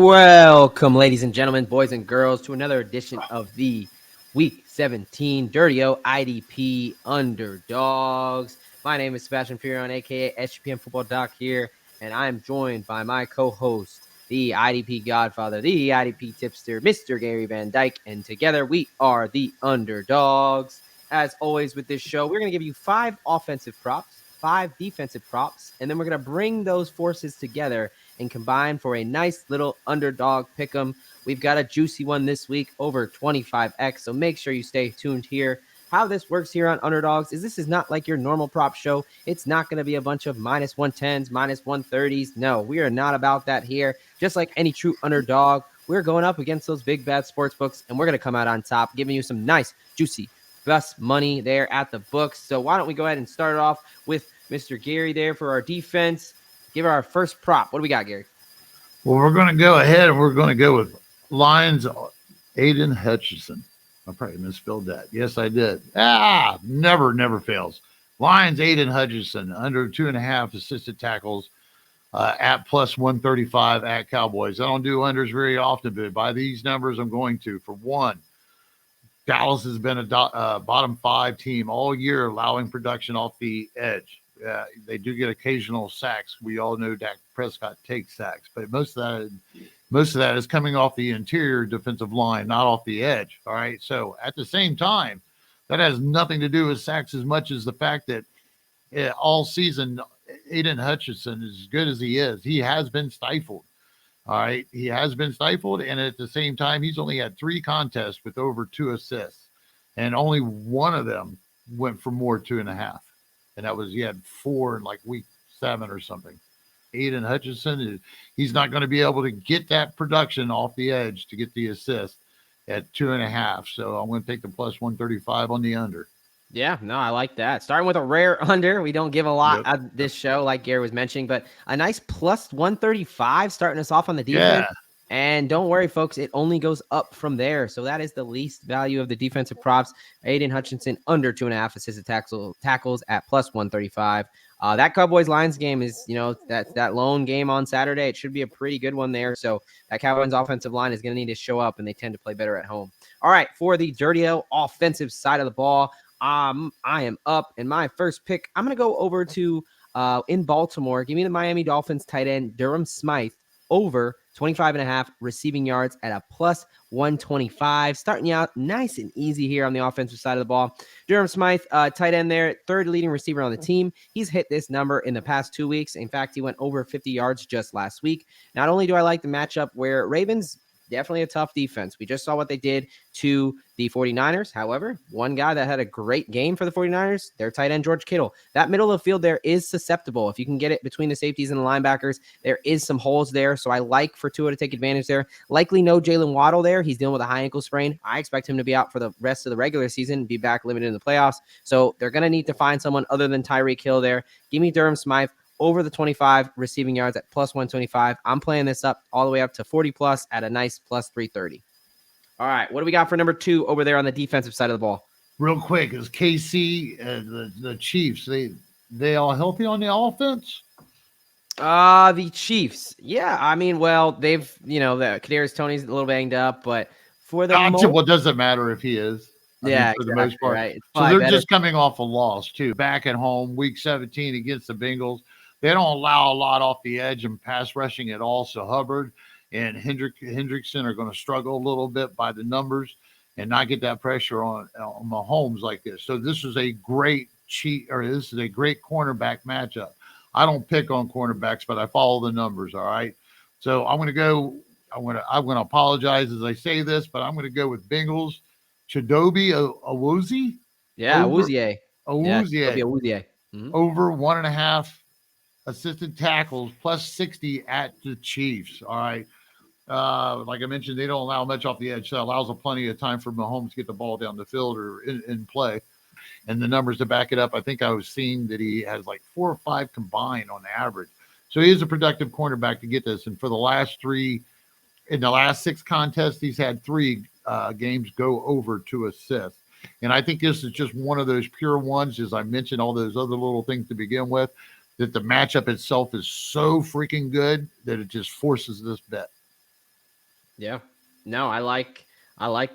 Welcome, ladies and gentlemen, boys and girls, to another edition of the Week 17 Dirty-O IDP Underdogs. My name is Sebastian Furion, a.k.a. SGPN Football Doc here, and I'm joined by my co-host, the IDP Godfather, the IDP Tipster, Mr. Gary Van Dyke, and together we are the Underdogs. As always with this show, we're going to give you 5 offensive props, 5 defensive props, and then we're going to bring those forces together and combine for a nice little underdog pick'em. We've got a juicy one this week, over 25x, so make sure you stay tuned here. How this works here on Underdogs is this is not like your normal prop show. It's not going to be a bunch of minus 110s, minus 130s. No, we are not about that here. Just like any true underdog, we're going up against those big bad sports books, and we're going to come out on top, giving you some nice, juicy, best money there at the books. So why don't we go ahead and start it off with Mr. Gary there for our defense. Give our first prop. What do we got, Gary? Well, we're going to go ahead and we're going to go with Lions Aildan Hutchenson. I probably misspelled that. Yes, I did. Never fails. Lions Aildan Hutchenson under 2.5 assisted tackles at plus 135 at Cowboys. I don't do unders very often, but by these numbers, I'm going to. For one, Dallas has been a bottom 5 team all year, allowing production off the edge. They do get occasional sacks. We all know Dak Prescott takes sacks, but most of that is coming off the interior defensive line, not off the edge. All right. So at the same time, that has nothing to do with sacks as much as the fact that all season, Aildan Hutchenson, as good as he is, he has been stifled. All right. He has been stifled. And at the same time, he's only had 3 contests with over 2 assists, and only one of them went for more 2.5. And that was, he had 4 in like week 7 or something. Aildan Hutchenson, he's not going to be able to get that production off the edge to get the assist at 2.5. So I'm going to take the plus 135 on the under. Yeah, no, I like that. Starting with a rare under. We don't give a lot of this show, like Gary was mentioning, but a nice plus 135 starting us off on the defense. Yeah. And don't worry, folks, it only goes up from there. So that is the least value of the defensive props. Aildan Hutchenson under 2.5 assisted tackles at plus 135. That Cowboys-Lions game is, that lone game on Saturday. It should be a pretty good one there. So that Cowboys offensive line is going to need to show up, and they tend to play better at home. All right, for the Dirty-O offensive side of the ball, I am up. In my first pick, I'm going to go over to in Baltimore. Give me the Miami Dolphins tight end, Durham Smythe, over 25.5 receiving yards at a plus 125. Starting you out nice and easy here on the offensive side of the ball. Durham Smythe, tight end there, 3rd leading receiver on the team. He's hit this number in the past 2 weeks. In fact, he went over 50 yards just last week. Not only do I like the matchup where Ravens, definitely a tough defense. We just saw what they did to the 49ers. However, one guy that had a great game for the 49ers, their tight end, George Kittle. That middle of the field there is susceptible. If you can get it between the safeties and the linebackers, there is some holes there. So I like for Tua to take advantage there. Likely no Jalen Waddle there. He's dealing with a high ankle sprain. I expect him to be out for the rest of the regular season and be back limited in the playoffs. So they're going to need to find someone other than Tyreek Hill there. Give me Durham Smythe over the 25 receiving yards at plus 125. I'm playing this up all the way up to 40 plus at a nice plus 330. All right, what do we got for number 2 over there on the defensive side of the ball? Real quick, is KC, the Chiefs, they all healthy on the offense? The Chiefs. Yeah, I mean, well, they've, the Kadarius Toney's a little banged up, but for the what does it matter if he is? For exactly, the most part. Right. So they're just coming off a loss, too. Back at home, week 17 against the Bengals. They don't allow a lot off the edge and pass rushing at all. So Hubbard and Hendrickson are going to struggle a little bit by the numbers and not get that pressure on Mahomes like this. So this is a great cornerback matchup. I don't pick on cornerbacks, but I follow the numbers. All right. So I'm going to apologize as I say this, but I'm going to go with Bengals. Chidobe Awuzie. Yeah, Awuzie. Awuzie. Over 1.5 assisted tackles plus 60 at the Chiefs. All right. Like I mentioned, they don't allow much off the edge. So that allows plenty of time for Mahomes to get the ball down the field or in play. And the numbers to back it up, I think I was seeing that he has like 4 or 5 combined on average. So he is a productive cornerback to get this. And for the last 6 contests, he's had 3 games go over 2 assists. And I think this is just one of those pure ones, as I mentioned, all those other little things to begin with, that the matchup itself is so freaking good that it just forces this bet. Yeah. No, I like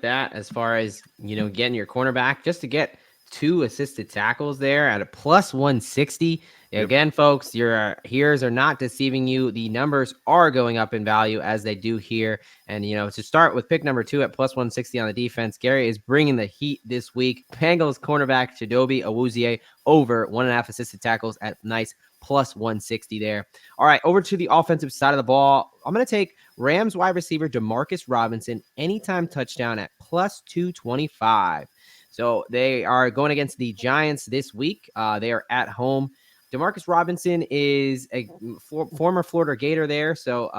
that as far as, getting your cornerback just to get 2 assisted tackles there at a plus 160. Yep. Again, folks, your hearers are not deceiving you. The numbers are going up in value as they do here. And, to start with pick number 2 at plus 160 on the defense, Gary is bringing the heat this week. Bengals cornerback Chidobe Awuzie over 1.5 assisted tackles at nice plus 160 there. All right, over to the offensive side of the ball. I'm going to take Rams wide receiver Demarcus Robinson anytime touchdown at plus 225. So they are going against the Giants this week. They are at home. Demarcus Robinson is a former Florida Gator there. So,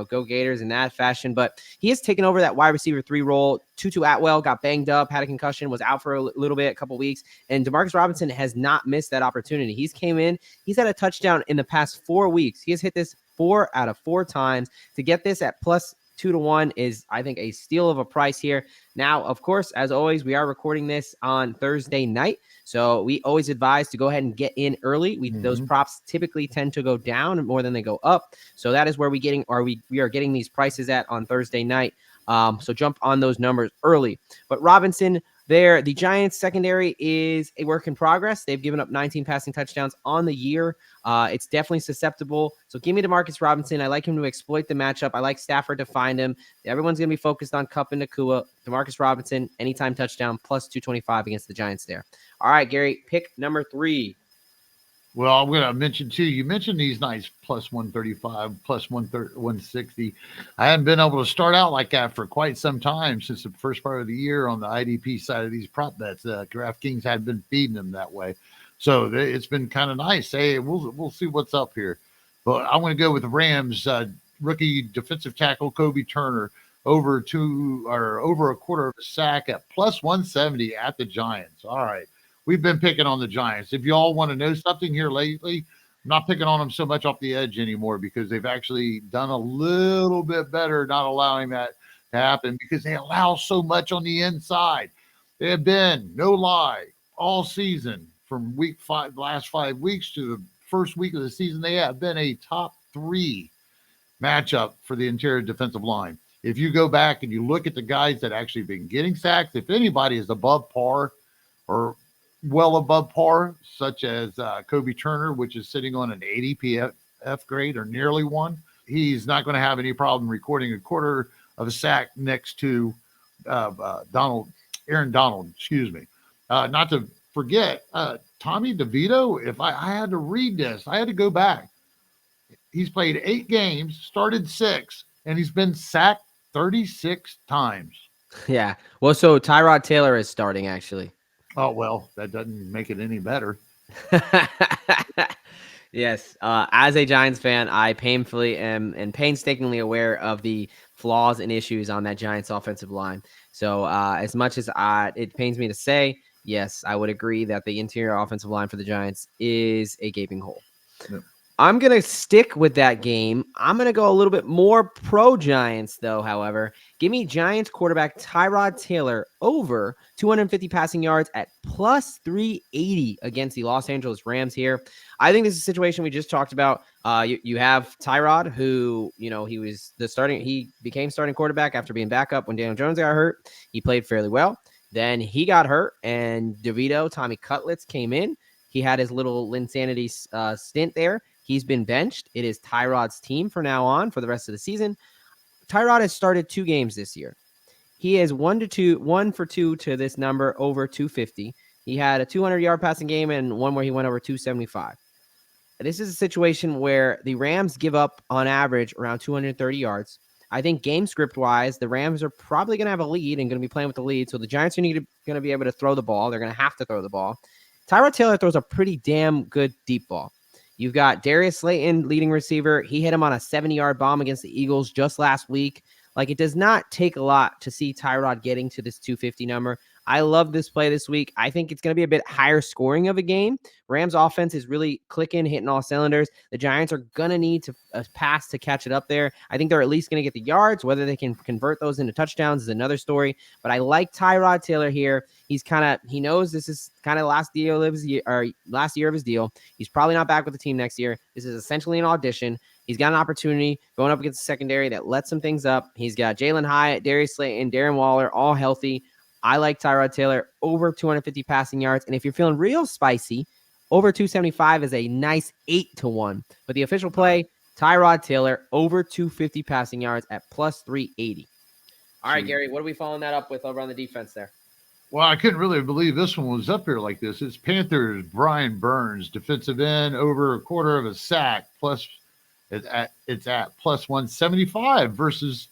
go Gators in that fashion. But he has taken over that wide receiver 3 role. Tutu Atwell got banged up, had a concussion, was out for a little bit, a couple weeks. And Demarcus Robinson has not missed that opportunity. He's came in. He's had a touchdown in the past 4 weeks. He has hit this 4 out of 4 times. To get this at plus 2-1 is, I think, a steal of a price here. Now, of course, as always, we are recording this on Thursday night. So we always advise to go ahead and get in early. Those props typically tend to go down more than they go up. So that is where we are getting these prices at on Thursday night. So jump on those numbers early. But Robinson there, the Giants secondary is a work in progress. They've given up 19 passing touchdowns on the year. It's definitely susceptible. So give me Demarcus Robinson. I like him to exploit the matchup. I like Stafford to find him. Everyone's going to be focused on Kupp and Nakua. Demarcus Robinson, anytime touchdown, plus 225 against the Giants there. All right, Gary, pick number 3. Well, I'm going to mention too. You mentioned these nice plus 135, plus 160. I haven't been able to start out like that for quite some time since the first part of the year on the IDP side of these prop bets. DraftKings had been feeding them that way, so it's been kind of nice. Hey, we'll see what's up here, but I'm going to go with the Rams rookie defensive tackle Kobie Turner over a quarter of a sack at plus 170 at the Giants. All right. We've been picking on the Giants. If you all want to know something here lately, I'm not picking on them so much off the edge anymore because they've actually done a little bit better not allowing that to happen because they allow so much on the inside. They have been, no lie, all season from week 5, the last 5 weeks to the first week of the season, they have been a top 3 matchup for the interior defensive line. If you go back and you look at the guys that actually been getting sacks, if anybody is above par or well above par, such as Kobie Turner, which is sitting on an 80 PF grade or nearly one, he's not going to have any problem recording a quarter of a sack next to Aaron Donald, excuse me. Not to forget, Tommy DeVito, if I had to read this, I had to go back. He's played 8 games, started 6, and he's been sacked 36 times. Yeah. Well, so Tyrod Taylor is starting, actually. Oh, well, that doesn't make it any better. Yes. As a Giants fan, I painfully am and painstakingly aware of the flaws and issues on that Giants offensive line. So as much as it pains me to say, yes, I would agree that the interior offensive line for the Giants is a gaping hole. Yep. I'm going to stick with that game. I'm going to go a little bit more pro Giants, though, however. Give me Giants quarterback Tyrod Taylor over 250 passing yards at plus 380 against the Los Angeles Rams here. I think this is a situation we just talked about. You have Tyrod, who, he became starting quarterback after being backup when Daniel Jones got hurt. He played fairly well. Then he got hurt, and DeVito, Tommy Cutlets came in. He had his little Linsanity stint there. He's been benched. It is Tyrod's team from now on for the rest of the season. Tyrod has started 2 games this year. He is 1 for 2 to this number over 250. He had a 200-yard passing game and one where he went over 275. This is a situation where the Rams give up on average around 230 yards. I think game script wise, the Rams are probably going to have a lead and going to be playing with the lead. So the Giants are going to be able to throw the ball. They're going to have to throw the ball. Tyrod Taylor throws a pretty damn good deep ball. You've got Darius Slayton, leading receiver. He hit him on a 70-yard bomb against the Eagles just last week. Like, it does not take a lot to see Tyrod getting to this 250 number. I love this play this week. I think it's going to be a bit higher scoring of a game. Rams offense is really clicking, hitting all cylinders. The Giants are going to need a pass to catch it up there. I think they're at least going to get the yards. Whether they can convert those into touchdowns is another story. But I like Tyrod Taylor here. He knows this is kind of last year of his deal. He's probably not back with the team next year. This is essentially an audition. He's got an opportunity going up against the secondary that lets some things up. He's got Jalen Hyatt, Darius Slayton, Darren Waller, all healthy. I like Tyrod Taylor over 250 passing yards. And if you're feeling real spicy, over 275 is a nice 8-1. But the official play, Tyrod Taylor over 250 passing yards at plus 380. All right, Gary, what are we following that up with over on the defense there? Well, I couldn't really believe this one was up here like this. It's Panthers, Brian Burns, defensive end, over a quarter of a sack, plus it's at plus 175 versus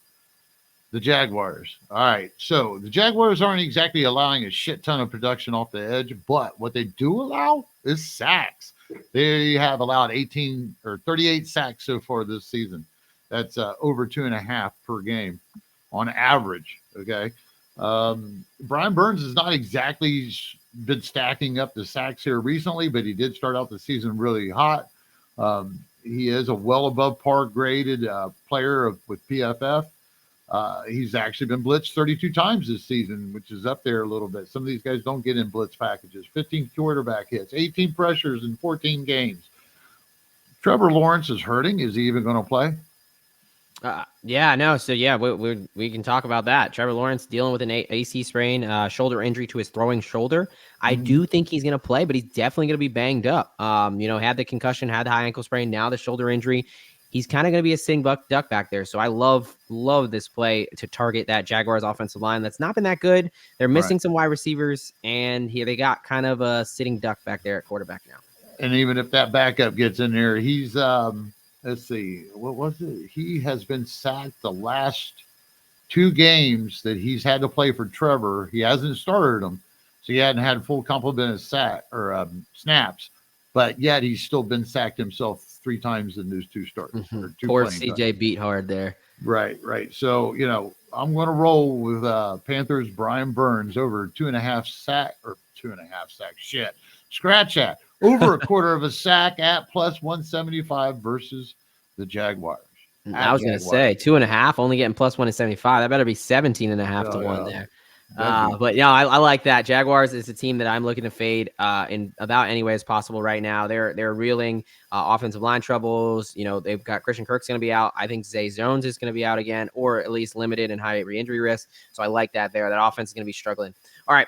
the Jaguars. All right, so the Jaguars aren't exactly allowing a shit ton of production off the edge, but what they do allow is sacks. They have allowed 18 or 38 sacks so far this season. That's over 2.5 per game on average, okay? Brian Burns has not exactly been stacking up the sacks here recently, but he did start out the season really hot. He is a well above par graded player with PFF. He's actually been blitzed 32 times this season, which is up there a little bit. Some of these guys don't get in blitz packages. 15 quarterback hits, 18 pressures in 14 games. Trevor Lawrence is hurting. Is he even going to play? We can talk about that. Trevor Lawrence dealing with an AC sprain, shoulder injury to his throwing shoulder. I do think he's going to play, but he's definitely going to be banged up. Had the concussion, had the high ankle sprain, now the shoulder injury. He's kind of going to be a sitting duck back there. So I love this play to target that Jaguars offensive line that's not been that good. They're missing some wide receivers, and here they got kind of a sitting duck back there at quarterback now. And even if that backup gets in there, he's let's see, what was it? He has been sacked the last 2 games that he's had to play for Trevor. He hasn't started them, so he hadn't had full complement of snaps, but yet he's still been sacked himself 3 times in those 2 starts. Poor CJ beat hard there. Right. So, I'm going to roll with Panthers Brian Burns over 2.5 sack or 2.5 sack. Shit. Scratch that. Over a quarter of a sack at plus 175 versus the Jaguars. I was going to say 2.5, only getting plus 175. That better be 17.5 to 1 there. But I like that. Jaguars is a team that I'm looking to fade in about any way as possible right now. They're reeling offensive line troubles. They've got Christian Kirk's going to be out. I think Zay Jones is going to be out again, or at least limited and high re-injury risk. So I like that there. That offense is going to be struggling. All right,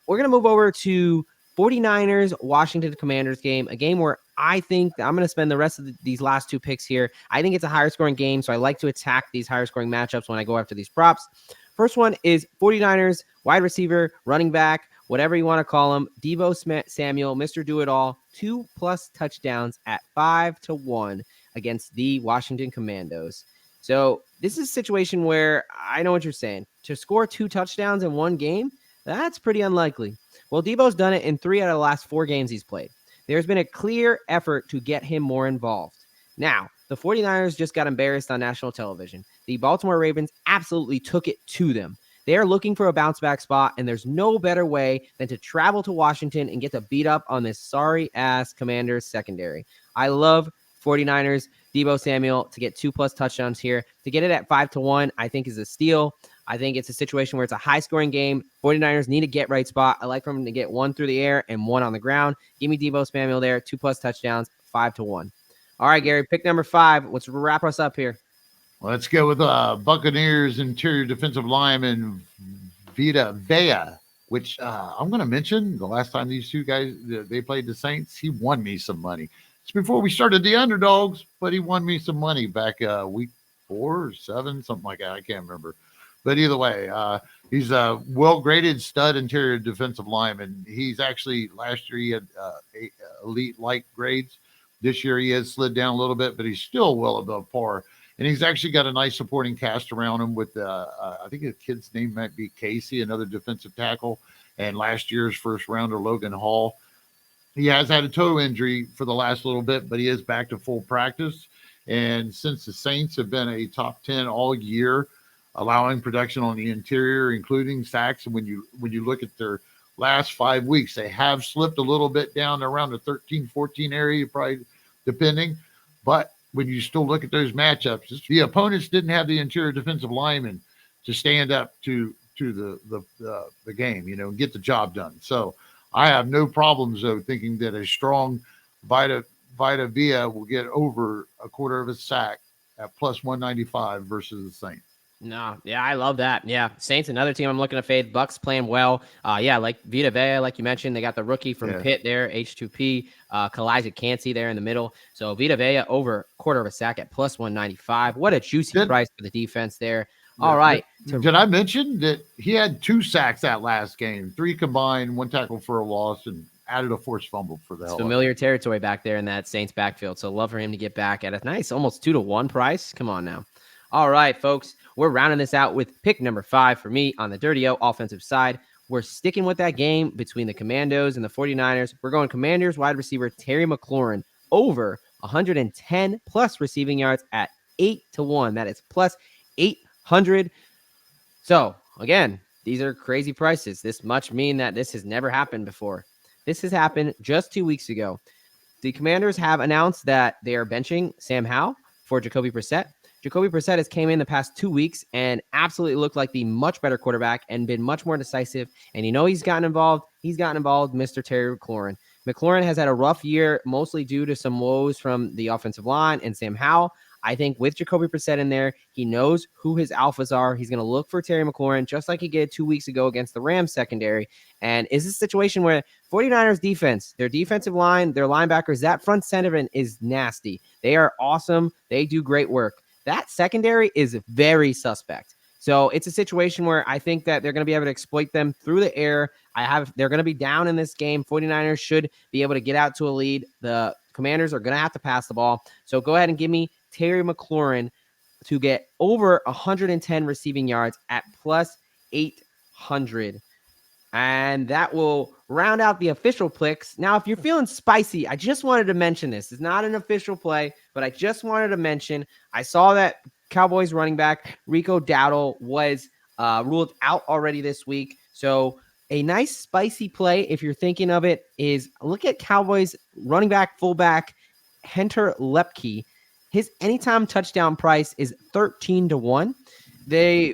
we're going to move over to 49ers Washington Commanders game, a game where I think I'm going to spend the rest of these last 2 picks here. I think it's a higher scoring game, so I like to attack these higher scoring matchups when I go after these props. First one is 49ers wide receiver, running back, whatever you want to call him, Deebo Samuel, Mr. Do-It-All, 2+ touchdowns at 5-1 against the Washington Commandos. So this is a situation where I know what you're saying. To score 2 touchdowns in one game, that's pretty unlikely. Well, Deebo's done it in 3 out of the last 4 games he's played. There's been a clear effort to get him more involved. Now, the 49ers just got embarrassed on national television. The Baltimore Ravens absolutely took it to them. They are looking for a bounce back spot, and there's no better way than to travel to Washington and get to beat up on this sorry-ass Commanders secondary. I love 49ers, Deebo Samuel to get 2+ touchdowns here. To get it at 5-1, I think is a steal. I think it's a situation where it's a high-scoring game. 49ers need a get-right spot. I like for them to get 1 through the air and 1 on the ground. Give me Deebo Samuel there, 2+ touchdowns, 5-1. All right, Gary, pick number 5. Let's wrap us up here. Let's go with Buccaneers interior defensive lineman Vita, which I'm going to mention the last time these 2 guys, they played the Saints, he won me some money. It's before we started the underdogs, but he won me some money back week 4 or 7, something like that. I can't remember. But either way, he's a well-graded stud interior defensive lineman. He's actually, last year he had elite-like grades. This year he has slid down a little bit, but he's still well above par. And he's actually got a nice supporting cast around him with, I think his kid's name might be Casey, another defensive tackle, and last year's first rounder, Logan Hall. He has had a toe injury for the last little bit, but he is back to full practice. And since the Saints have been a top 10 all year, allowing production on the interior, including sacks, and when you look at their last 5 weeks, they have slipped a little bit down around the 13-14 area, probably depending. But when you still look at those matchups, the opponents didn't have the interior defensive linemen to stand up to the game, and get the job done. So I have no problems though thinking that a strong Vita Vita Villa will get over a quarter of a sack at plus 195 versus the Saints. No, yeah, I love that. Yeah, Saints, another team I'm looking to fade. Bucks playing well. Yeah, like Vita Vea, like you mentioned, they got the rookie from Pitt there, H2P, Kalijah Cansey there in the middle. So Vita Vea over quarter of a sack at plus 195. What a juicy price for the defense there. All right. Did I mention that he had 2 sacks that last game, 3 combined, 1 tackle for a loss, and added a forced fumble for the hell. Familiar territory back there in that Saints backfield. So love for him to get back at a nice, almost 2-to-1 price. Come on now. All right, folks, we're rounding this out with pick number 5 for me on the Dirty-O offensive side. We're sticking with that game between the Commandos and the 49ers. We're going Commanders wide receiver Terry McLaurin over 110 plus receiving yards at 8-to-1. That is plus 800. So, again, these are crazy prices. This much mean that this has never happened before. This has happened just 2 weeks ago. The Commanders have announced that they are benching Sam Howell for Jacoby Brissett. Jacoby Brissett has came in the past 2 weeks and absolutely looked like the much better quarterback and been much more decisive. And he's gotten involved. He's gotten involved, Mr. Terry McLaurin. McLaurin has had a rough year, mostly due to some woes from the offensive line and Sam Howell. I think with Jacoby Brissett in there, he knows who his alphas are. He's going to look for Terry McLaurin, just like he did 2 weeks ago against the Rams secondary. And is this a situation where 49ers defense, their defensive line, their linebackers, that front sentiment is nasty. They are awesome. They do great work. That secondary is very suspect. So it's a situation where I think that they're going to be able to exploit them through the air. They're going to be down in this game. 49ers should be able to get out to a lead. The Commanders are going to have to pass the ball. So go ahead and give me Terry McLaurin to get over 110 receiving yards at plus 800. And that will round out the official picks. Now, if you're feeling spicy, I just wanted to mention this. It's not an official play, but I just wanted to mention, I saw that Cowboys running back Rico Dowdle was ruled out already this week. So a nice spicy play, if you're thinking of it, is look at Cowboys running back, fullback, Hunter Luepke. His anytime touchdown price is 13-to-1.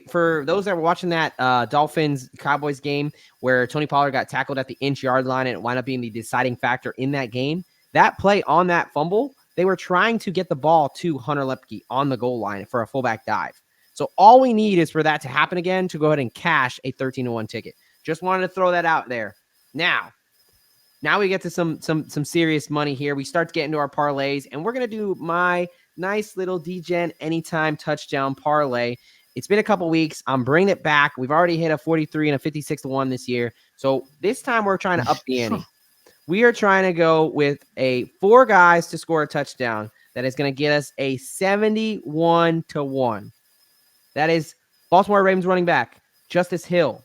For those that were watching that Dolphins Cowboys game where Tony Pollard got tackled at the inch-yard line and it wound up being the deciding factor in that game, that play on that fumble, they were trying to get the ball to Hunter Luepke on the goal line for a fullback dive. So all we need is for that to happen again to go ahead and cash a 13-to-1 ticket. Just wanted to throw that out there. Now we get to some serious money here. We start to get into our parlays, and we're going to do my nice little DGen anytime touchdown parlay. It's been a couple weeks. I'm bringing it back. We've already hit a 43 and a 56-to-1 this year. So this time we're trying to up the ante. We are trying to go with 4 guys to score a touchdown. That is going to get us a 71-to-1. That is Baltimore Ravens running back Justice Hill.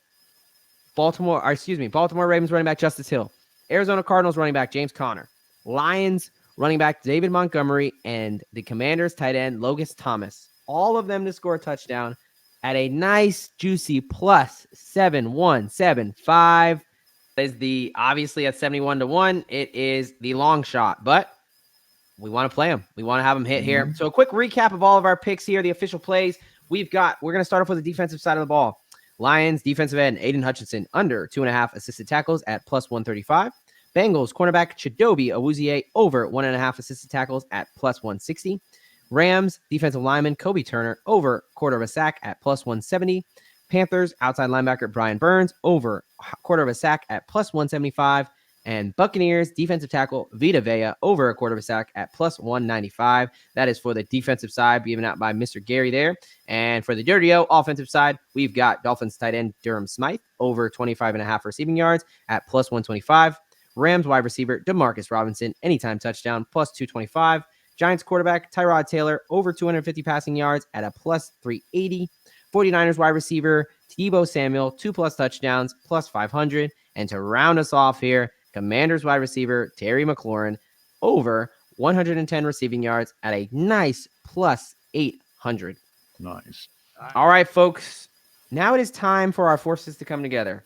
Baltimore Ravens running back Justice Hill. Arizona Cardinals running back James Conner. Lions running back David Montgomery, and the Commanders tight end Logan Thomas. All of them to score a touchdown at a nice, juicy plus 7,175. That is obviously at 71-to-1. It is the long shot, but we want to play them. We want to have them hit here. So a quick recap of all of our picks here, the official plays. We're going to start off with the defensive side of the ball. Lions defensive end Aildan Hutchenson under 2.5 assisted tackles at plus 135. Bengals cornerback Chidobe Awuzie over 1.5 assisted tackles at plus 160. Rams defensive lineman Kobie Turner over quarter of a sack at plus 170. Panthers outside linebacker Brian Burns over quarter of a sack at plus 175. And Buccaneers defensive tackle Vita Vea over a quarter of a sack at plus 195. That is for the defensive side, given out by Mr. Gary there. And for the Dirty-O offensive side, we've got Dolphins tight end Durham Smythe over 25.5 receiving yards at plus 125. Rams wide receiver Demarcus Robinson anytime touchdown plus 225. Giants quarterback Tyrod Taylor over 250 passing yards at a plus 380. 49ers wide receiver Deebo Samuel 2+ touchdowns plus 500. And to round us off here, Commanders wide receiver Terry McLaurin over 110 receiving yards at a nice plus 800. Nice. All right, folks. Now it is time for our forces to come together.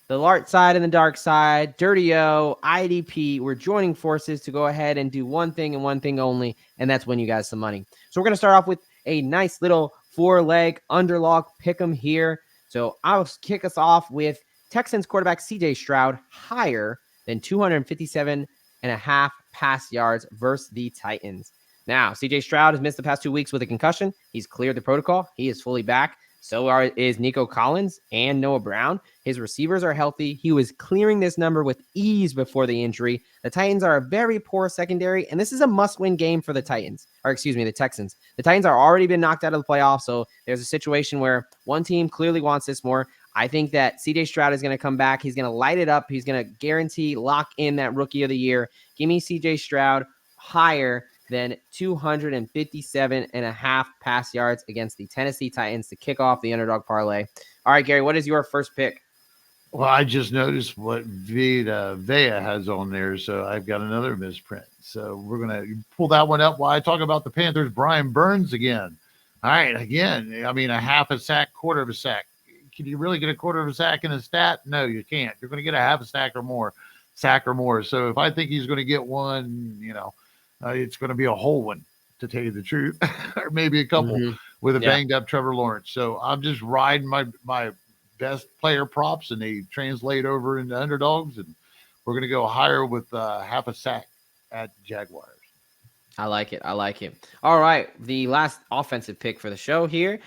The light side and the dark side, Dirty-O, IDP, we're joining forces to go ahead and do one thing and one thing only, and that's win you guys some money. So we're going to start off with a nice little 4-leg underdog pick'em here. So I'll kick us off with Texans quarterback CJ Stroud higher than 257.5 37.5 pass yards versus the Titans. Now, CJ Stroud has missed the past 2 weeks with a concussion. He's cleared the protocol. He is fully back. So is Nico Collins and Noah Brown. His receivers are healthy. He was clearing this number with ease before the injury. The Titans are a very poor secondary, and this is a must-win game for the Texans. The Titans are already been knocked out of the playoffs, so there's a situation where one team clearly wants this more. I think that CJ Stroud is going to come back. He's going to light it up. He's going to guarantee lock in that rookie of the year. Give me CJ Stroud higher than 257.5 pass yards against the Tennessee Titans to kick off the underdog parlay. All right, Gary, what is your first pick? Well, I just noticed what Vita has on there, so I've got another misprint. So we're going to pull that one up while I talk about the Panthers. Brian Burns again. All right, again, I mean, a half a sack, quarter of a sack. Can you really get a quarter of a sack in a stat? No, you can't. You're going to get a half a sack or more. So if I think he's going to get one, it's going to be a whole one, to tell you the truth, or maybe a couple with a banged up Trevor Lawrence. So I'm just riding my best player props, and they translate over into underdogs, and we're going to go higher with half a sack at Jaguars. I like it. All right, the last offensive pick for the show here.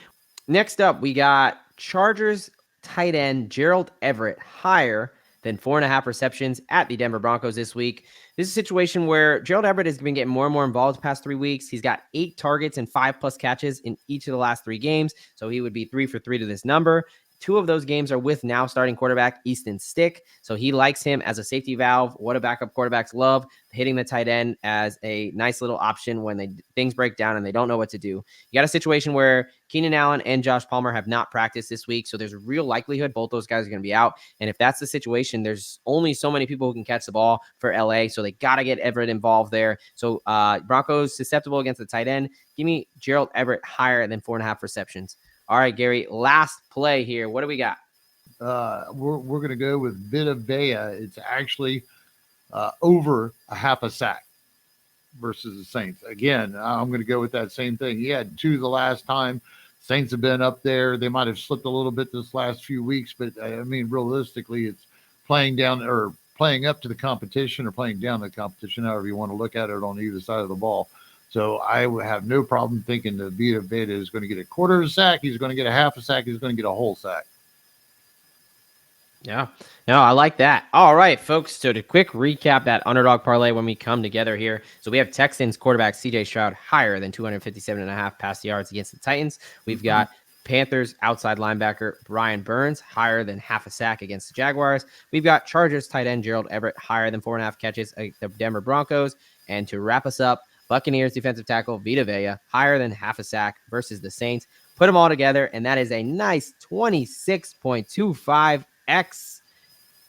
Next up, we got Chargers tight end Gerald Everett higher than 4.5 receptions at the Denver Broncos this week. This is a situation where Gerald Everett has been getting more and more involved the past 3 weeks. He's got 8 targets and 5+ catches in each of the last 3 games. So he would be 3 for 3 to this number. 2 of those games are with now starting quarterback Easton Stick. So he likes him as a safety valve. What a backup quarterbacks love, hitting the tight end as a nice little option when things break down and they don't know what to do. You got a situation where Keenan Allen and Josh Palmer have not practiced this week. So there's a real likelihood both those guys are going to be out. And if that's the situation, there's only so many people who can catch the ball for LA. So they got to get Everett involved there. So Broncos susceptible against the tight end. Give me Gerald Everett higher than 4.5 receptions. All right, Gary, last play here. What do we got? We're going to go with Vita. It's actually over a half a sack versus the Saints. Again, I'm going to go with that same thing. He had 2 the last time. Saints have been up there. They might have slipped a little bit this last few weeks, but I mean, realistically, it's playing up to the competition or playing down the competition, however you want to look at it on either side of the ball. So I would have no problem thinking that Vita is going to get a quarter of a sack. He's going to get a half a sack. He's going to get a whole sack. Yeah. No, I like that. All right, folks. So to quick recap that underdog parlay when we come together here. So we have Texans quarterback CJ Stroud higher than 257.5 pass yards against the Titans. We've got Panthers outside linebacker Brian Burns higher than half a sack against the Jaguars. We've got Chargers tight end Gerald Everett higher than 4.5 catches against the Denver Broncos. And to wrap us up, Buccaneers defensive tackle Vita higher than half a sack versus the Saints. Put them all together, and that is a nice 26.25x.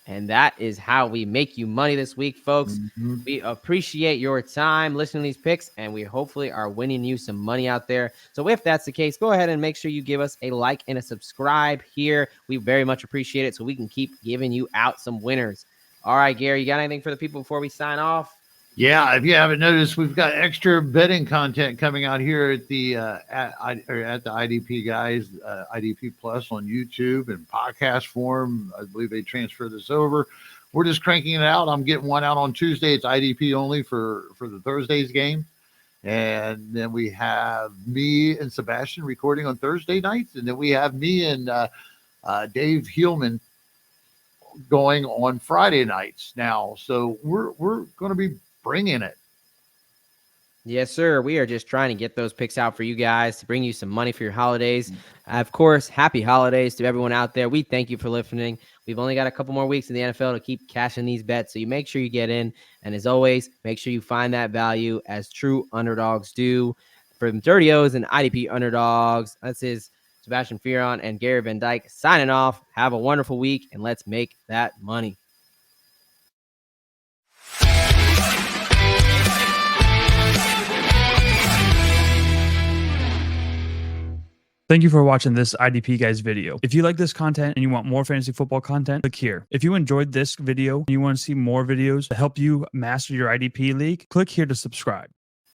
And that is how we make you money this week, folks. We appreciate your time listening to these picks, and we hopefully are winning you some money out there. So if that's the case, go ahead and make sure you give us a like and a subscribe here. We very much appreciate it so we can keep giving you out some winners. All right, Gary, you got anything for the people before we sign off? Yeah, if you haven't noticed, we've got extra betting content coming out here at the IDP guys, IDP Plus on YouTube and podcast form. I believe they transfer this over. We're just cranking it out. I'm getting one out on Tuesday. It's IDP only for the Thursday's game. And then we have me and Sebastian recording on Thursday nights. And then we have me and Dave Heelman going on Friday nights now. So we're going to be bringing it. Yes, sir. We are just trying to get those picks out for you guys to bring you some money for your holidays. Of course, happy holidays to everyone out there. We thank you for listening. We've only got a couple more weeks in the NFL to keep cashing these bets, so you make sure you get in. And as always, make sure you find that value as true underdogs do. For the Dirty O's and IDP underdogs, this is Sebastian Fearon and Gary Van Dyke signing off. Have a wonderful week, and let's make that money. Thank you for watching this IDP Guys video. If you like this content and you want more fantasy football content, click here. If you enjoyed this video and you want to see more videos to help you master your IDP league, click here to subscribe.